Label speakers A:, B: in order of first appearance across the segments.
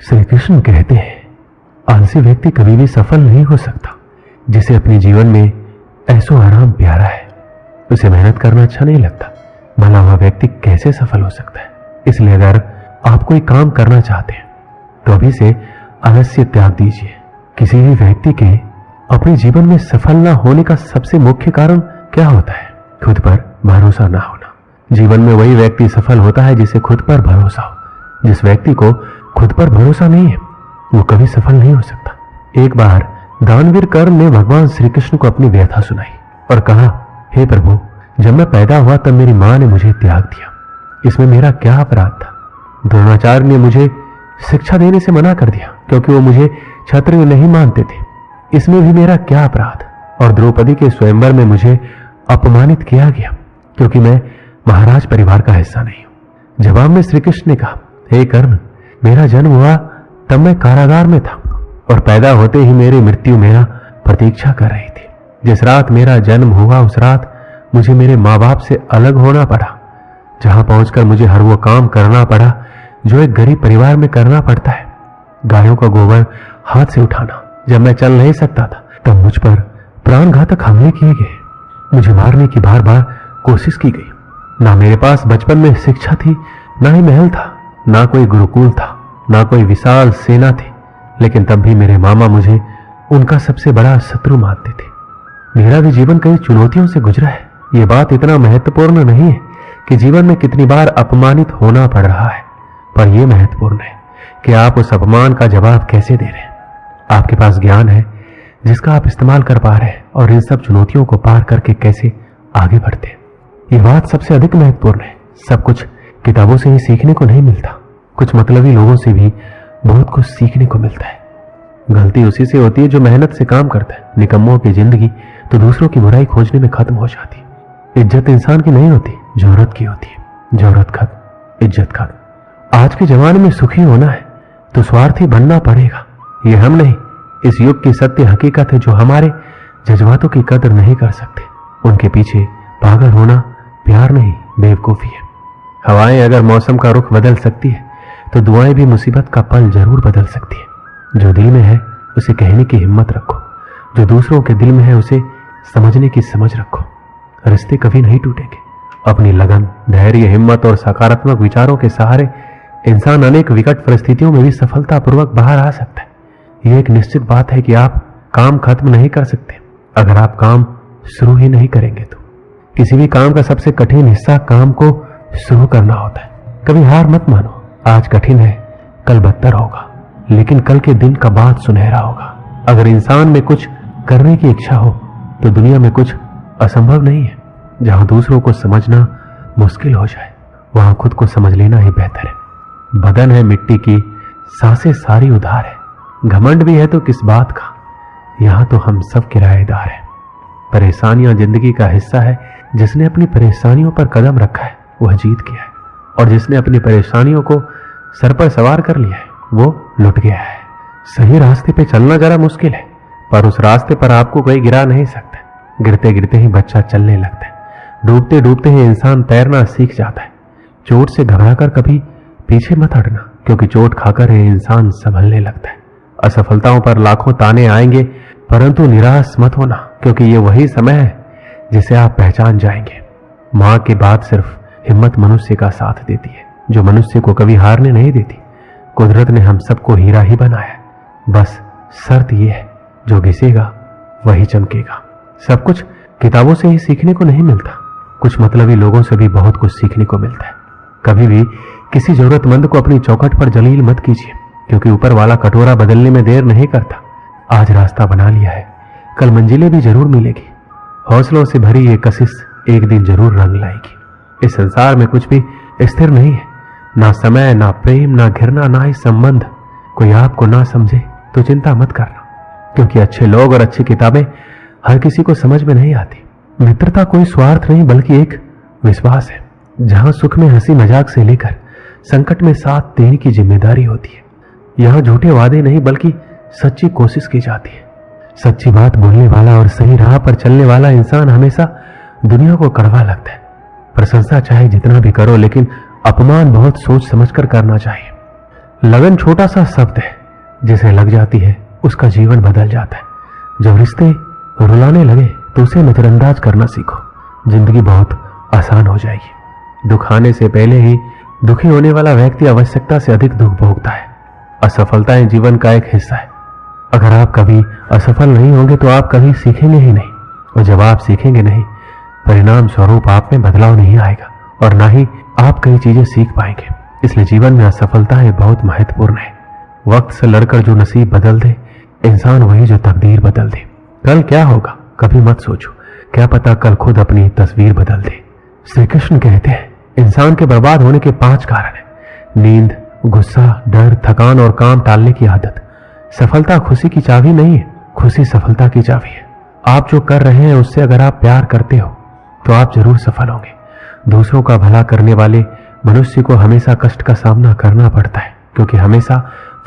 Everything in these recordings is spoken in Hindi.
A: श्री कृष्ण कहते हैं, आलसी व्यक्ति कभी भी सफल नहीं हो सकता। जिसे अपने जीवन में ऐसो आराम प्यारा है, उसे मेहनत करना अच्छा नहीं लगता, भला हुआ व्यक्ति कैसे सफल हो सकता है। इसलिए अगर आप कोई काम करना चाहते हैं तो अभी से आलस्य त्याग दीजिए। किसी भी व्यक्ति के अपने जीवन में सफल ना होने का सबसे मुख्य कारण क्या होता है? खुद पर भरोसा ना होना। जीवन में वही व्यक्ति सफल होता है जिसे खुद पर भरोसा हो। जिस व्यक्ति को खुद पर भरोसा नहीं है वो कभी सफल नहीं हो सकता। एक बार दानवीर कर्ण ने भगवान श्री कृष्ण को अपनी व्यथा सुनाई और कहा, हे प्रभु, जब मैं पैदा हुआ तब मेरी मां ने मुझे त्याग दिया, इसमें मेरा क्या अपराध था? द्रोणाचार्य ने मुझे शिक्षा देने से मना कर दिया क्योंकि वो मुझे क्षत्रिय नहीं मानते थे, इसमें भी मेरा क्या अपराध? और द्रौपदी के स्वयंवर में मुझे अपमानित किया गया क्योंकि मैं महाराज परिवार का हिस्सा नहीं हूं। जवाब में श्री कृष्ण ने कहा, हे कर्ण, मेरा जन्म हुआ तब मैं कारागार में था और पैदा होते ही मेरी मृत्यु मेरा प्रतीक्षा कर रही थी। जिस रात मेरा जन्म हुआ उस रात मुझे मेरे माँ बाप से अलग होना पड़ा, जहां पहुंचकर मुझे हर वो काम करना पड़ा जो एक गरीब परिवार में करना पड़ता है। गायों का गोबर हाथ से उठाना। जब मैं चल नहीं सकता था तब मुझ पर प्राणघातक हमले किए गए, मुझे मारने की बार बार कोशिश की गई। ना मेरे पास बचपन में शिक्षा थी, ना ही महल था, ना कोई गुरुकुल था, ना कोई विशाल सेना थी, लेकिन तब भी मेरे मामा मुझे उनका सबसे बड़ा शत्रु मानते थे। मेरा भी जीवन कई चुनौतियों से गुजरा है। यह बात इतना महत्वपूर्ण नहीं है कि जीवन में कितनी बार अपमानित होना पड़ रहा है, पर यह महत्वपूर्ण है कि आप उस अपमान का जवाब कैसे दे रहे हैं। आपके पास ज्ञान है जिसका आप इस्तेमाल कर पा रहे हैं और इन सब चुनौतियों को पार करके कैसे आगे बढ़ते हैं। यह बात सबसे अधिक महत्वपूर्ण है। सब कुछ किताबों से ही सीखने को नहीं मिलता, कुछ मतलबी लोगों से भी बहुत कुछ सीखने को मिलता है। गलती उसी से होती है जो मेहनत से काम करता है। निकम्मों की जिंदगी तो दूसरों की बुराई खोजने में खत्म हो जाती है। इज्जत इंसान की नहीं होती, जरूरत की होती है। जरूरत खत्म, इज्जत खत्म। आज के जमाने में सुखी होना है तो स्वार्थी बनना पड़ेगा। ये हम नहीं, इस युग की सत्य हकीकत है जो हमारे जज्बातों की कदर नहीं कर सकते। उनके पीछे पागल होना प्यार नहीं, बेवकूफी है। हवाएं अगर मौसम का रुख बदल सकती है तो दुआएं भी मुसीबत का पल जरूर बदल सकती है। जो दिल में है उसे कहने की हिम्मत रखो, जो दूसरों के दिल में है उसे समझने की समझ रखो। रिश्ते कभी नहीं टूटेंगे। अपनी लगन, धैर्य, हिम्मत और सकारात्मक विचारों के सहारे इंसान अनेक विकट परिस्थितियों में भी सफलतापूर्वक बाहर आ सकता है। यह एक निश्चित बात है कि आप काम खत्म नहीं कर सकते अगर आप काम शुरू ही नहीं करेंगे तो। किसी भी काम का सबसे कठिन हिस्सा काम को शुरू करना होता है। कभी हार मत मानो। आज कठिन है, कल बदतर होगा, लेकिन कल के दिन का बाद सुनहरा होगा। अगर इंसान में कुछ करने की इच्छा हो तो दुनिया में कुछ असंभव नहीं है। जहां दूसरों को समझना मुश्किल हो जाए वहां खुद को समझ लेना ही बेहतर है। बदन है मिट्टी की, सांसें सारी उधार है। घमंड भी है तो किस बात का, यहां तो हम सब किराएदार हैं। परेशानियां जिंदगी का हिस्सा है। जिसने अपनी परेशानियों पर कदम रखा है वह जीत गया है, और जिसने अपनी परेशानियों को सर पर सवार कर लिया है वो लुट गया है। सही रास्ते पे चलना जरा मुश्किल है, पर उस रास्ते पर आपको कोई गिरा नहीं सकता। गिरते गिरते ही बच्चा चलने लगता है, डूबते डूबते ही इंसान तैरना सीख जाता है। चोट से घबराकर कभी पीछे मत हटना, क्योंकि चोट खाकर ही इंसान संभलने लगता है। असफलताओं पर लाखों ताने आएंगे, परंतु निराश मत होना, क्योंकि ये वही समय है जिसे आप पहचान जाएंगे। मां के बाद सिर्फ हिम्मत मनुष्य का साथ देती है, जो मनुष्य को कभी हारने नहीं देती। कुदरत ने हम सबको हीरा ही बनाया, बस शर्त यह है जो घिसेगा वही चमकेगा। सब कुछ किताबों से ही सीखने को नहीं मिलता, कुछ मतलबी लोगों से भी बहुत कुछ सीखने को मिलता है। कभी भी किसी जरूरतमंद को अपनी चौखट पर जलील मत कीजिए, क्योंकि ऊपर वाला कटोरा बदलने में देर नहीं करता। आज रास्ता बना लिया है, कल मंजिलें भी जरूर मिलेगी। हौसलों से भरी ये कशिश एक दिन जरूर रंग लाएगी। इस संसार में कुछ भी स्थिर नहीं है, ना समय, ना प्रेम, ना घृणा, ना ही संबंध। कोई आपको ना समझे तो चिंता मत करना, क्योंकि अच्छे लोग और अच्छी किताबें हर किसी को समझ में नहीं आती। मित्रता कोई स्वार्थ नहीं बल्कि एक विश्वास है, जहां सुख में हंसी मजाक से लेकर संकट में साथ देने की जिम्मेदारी होती है। यहां झूठे वादे नहीं बल्कि सच्ची कोशिश की जाती है। सच्ची बात बोलने वाला और सही राह पर चलने वाला इंसान हमेशा दुनिया को कड़वा लगता है। प्रशंसा चाहे जितना भी करो, लेकिन अपमान बहुत सोच समझकर करना चाहिए। लगन छोटा सा शब्द है, जिसे लग जाती है उसका जीवन बदल जाता है। जब रिश्ते रुलाने लगे तो उसे नजरअंदाज करना सीखो, जिंदगी बहुत आसान हो जाएगी। दुख आने से पहले ही दुखी होने वाला व्यक्ति आवश्यकता से अधिक दुख भोगता है। असफलताएं जीवन का एक हिस्सा है। अगर आप कभी असफल नहीं होंगे तो आप कभी सीखेंगे ही नहीं, और जब आप सीखेंगे नहीं, परिणाम स्वरूप आप में बदलाव नहीं आएगा और ना ही आप कई चीजें सीख पाएंगे। इसलिए जीवन में असफलताएं बहुत महत्वपूर्ण है। वक्त से लड़कर जो नसीब बदल दे, इंसान वही जो तकदीर बदल दे। कल क्या होगा कभी मत सोचो, क्या पता कल खुद अपनी तस्वीर बदल दे। श्री कृष्ण कहते हैं इंसान के बर्बाद होने के 5 कारण हैं। नींद, गुस्सा, डर, थकान और काम टालने की आदत। सफलता खुशी की चाबी नहीं है, खुशी सफलता की चाबी है। आप जो कर रहे हैं उससे अगर आप प्यार करते हो तो आप जरूर सफल होंगे। दूसरों का भला करने वाले मनुष्य को हमेशा कष्ट का सामना करना पड़ता है, क्योंकि हमेशा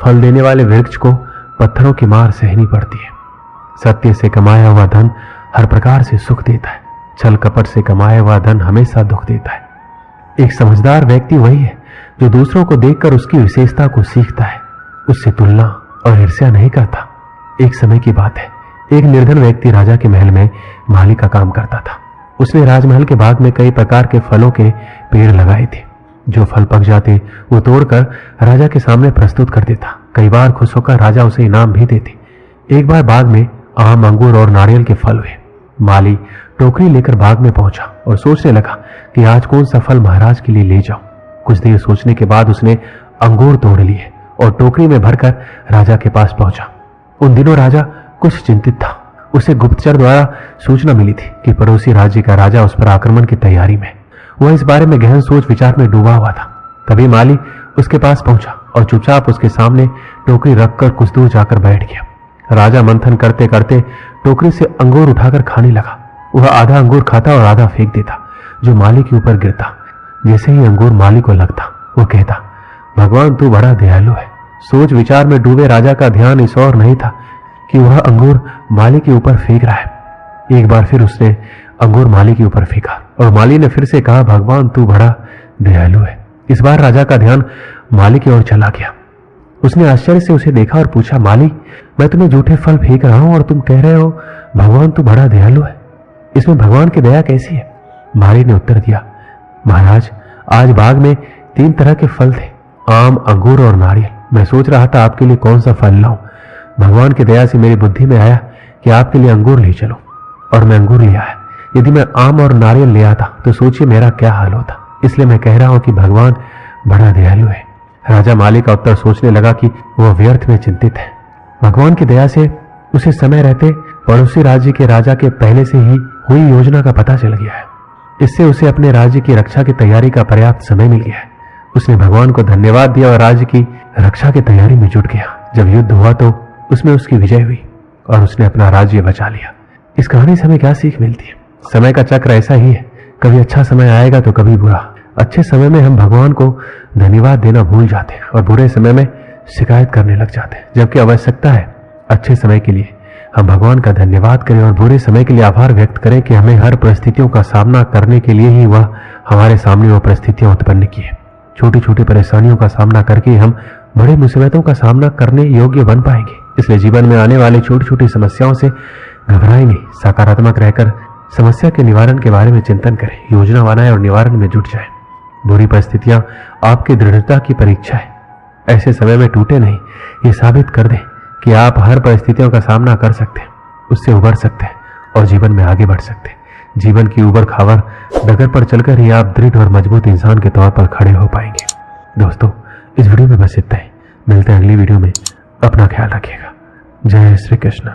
A: फल देने वाले वृक्ष को पत्थरों की मार सहनी पड़ती है। सत्य से कमाया हुआ धन हर प्रकार से सुख देता है, छल कपट से कमाया हुआ धन हमेशा दुख देता है। एक समझदार व्यक्ति वही है जो दूसरों को देखकर उसकी विशेषता को सीखता है, उससे तुलना और ईर्ष्या नहीं करता। एक समय की बात है, एक निर्धन व्यक्ति राजा के महल में माली का काम करता था। उसने राजमहल के बाग में कई प्रकार के फलों के पेड़ लगाए थे। जो फल पक जाते वो तोड़कर राजा के सामने प्रस्तुत कर देता। कई बार खुश होकर राजा उसे इनाम भी देते। एक बार बाग में आम, अंगूर और नारियल के फल हुए। माली टोकरी लेकर बाग में पहुंचा और सोचने लगा कि आज कौन सा फल महाराज के लिए ले जाऊं। कुछ देर सोचने के बाद उसने अंगूर तोड़ लिए और टोकरी में भरकर राजा के पास पहुंचा। उन दिनों राजा कुछ चिंतित था। उसे गुप्तचर द्वारा सूचना मिली थी कि पड़ोसी राज्य का राजा उस पर आक्रमण की तैयारी में। वह इस बारे में गहन सोच विचार में डूबा हुआ था। तभी माली उसके पास पहुंचा और चुपचाप उसके सामने टोकरी रखकर कुछ दूर जाकर बैठ गया। राजा मंथन करते करते टोकरी से अंगूर उठाकर खाने लगा। वह आधा अंगूर खाता और आधा फेंक देता, जो माली के ऊपर गिरता। जैसे ही अंगूर माली को लगता, वो कहता, भगवान तू बड़ा दयालु है। सोच विचार में डूबे राजा का ध्यान इस और नहीं था कि वह अंगूर माली के ऊपर फेंक रहा है। एक बार फिर उसने अंगूर माली के ऊपर फेंका और माली ने फिर से कहा, भगवान तू बड़ा दयालु है। इस बार राजा का ध्यान माली की ओर चला गया। उसने आश्चर्य से उसे देखा और पूछा, माली मैं तुम्हें जूठे फल फेंक रहा हूं और तुम कह रहे हो भगवान तू बड़ा दयालु है, इसमें भगवान की दया कैसी है? माली ने उत्तर दिया, महाराज आज बाग में 3 तरह के फल थे, आम, अंगूर और नारियल। मैं सोच रहा था आपके लिए कौन सा फल लाऊं। भगवान की दया से मेरी बुद्धि में आया कि आपके लिए अंगूर ले चलो, और मैं अंगूर ले आया। यदि मैं आम और नारियल ले आता तो सोचिए मेरा क्या हाल होता। इसलिए मैं कह रहा हूं कि भगवान बड़ा दयालु है। राजा माली का उत्तर सोचने लगा कि वह व्यर्थ में चिंतित है। भगवान की दया से उसे समय रहते पड़ोसी राज्य के राजा के पहले से ही हुई योजना का पता चल गया है। इससे उसे अपने राज्य की रक्षा की तैयारी का पर्याप्त समय मिल गया है। उसने भगवान को धन्यवाद दिया और राज्य की रक्षा की तैयारी में जुट गया। जब युद्ध हुआ तो उसमें उसकी विजय हुई और उसने अपना राज्य बचा लिया। इस कहानी से हमें क्या सीख मिलती है? समय का चक्र ऐसा ही है, कभी अच्छा समय आएगा तो कभी बुरा। अच्छे समय में हम भगवान को धन्यवाद देना भूल जाते हैं और बुरे समय में शिकायत करने लग जाते हैं, जबकि आवश्यकता है अच्छे समय के लिए हम भगवान का धन्यवाद करें और बुरे समय के लिए आभार व्यक्त करें कि हमें हर परिस्थितियों का सामना करने के लिए ही वह हमारे सामने वो परिस्थितियां उत्पन्न की है। छोटी छोटी परेशानियों का सामना करके हम बड़ी मुसीबतों का सामना करने योग्य बन पाएंगे। इसलिए जीवन में आने वाली छोटी छोटी समस्याओं से घबराएं नहीं, सकारात्मक रहकर समस्या के निवारण के बारे में चिंतन करें, योजना बनाएं और निवारण में जुट जाएं। बुरी परिस्थितियां आपकी दृढ़ता की परीक्षा है। ऐसे समय में टूटे नहीं, ये साबित कर दें कि आप हर परिस्थितियों का सामना कर सकते हैं, उससे उबर सकते हैं और जीवन में आगे बढ़ सकते हैं। जीवन की उबड़ खाबड़ डगर पर चलकर ही आप दृढ़ और मजबूत इंसान के तौर पर खड़े हो पाएंगे। दोस्तों इस वीडियो में बस इतना ही। मिलते हैं अगली वीडियो में। अपना ख्याल रखिएगा। जय श्री कृष्ण।